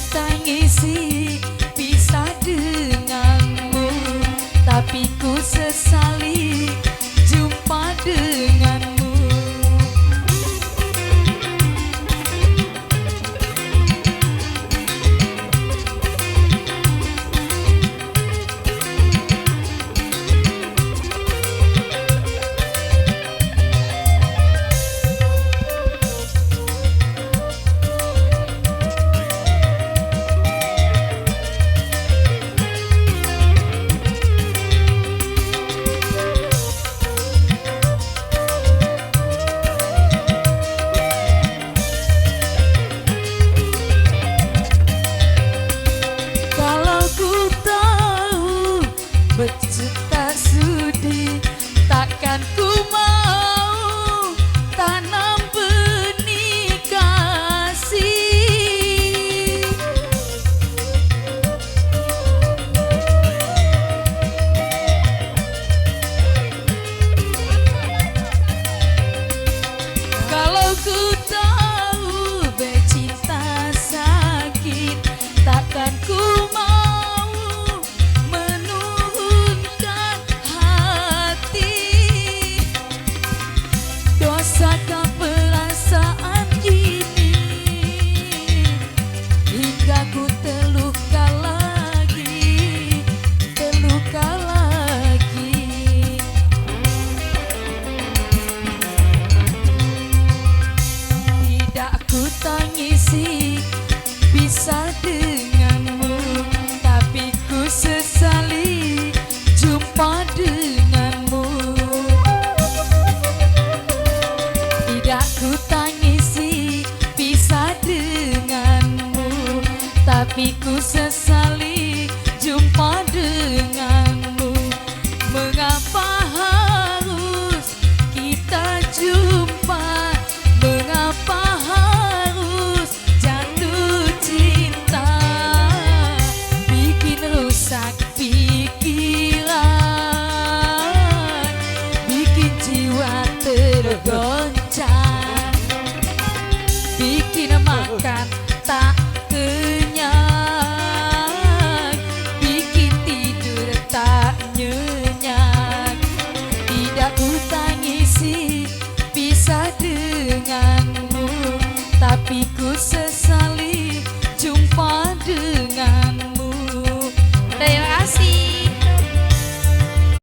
tangisi pisah denganmu, tapi ku sesali jumpa denganmu. Berjuta sudi takkan ku mau tanam benih kasih. Kalau ku tahu bercinta sakit, takkan ku mau rasakan perasaan ini hingga ku terluka lagi, terluka lagi. Tidak ku tangisi bisa denganmu, tapi ku sesali jumpa denganmu. Ku tangisi pisah denganmu, tapi ku sesali jumpa denganmu. Mengapa harus kita jumpa? Mengapa harus jatuh cinta? Bikin rusak pikiran, bikin jiwa tergoncang, bikin makan tak kenyang, bikin tidur tak nyenyak. Tidak ku tangisi pisah denganmu, tapi ku sesali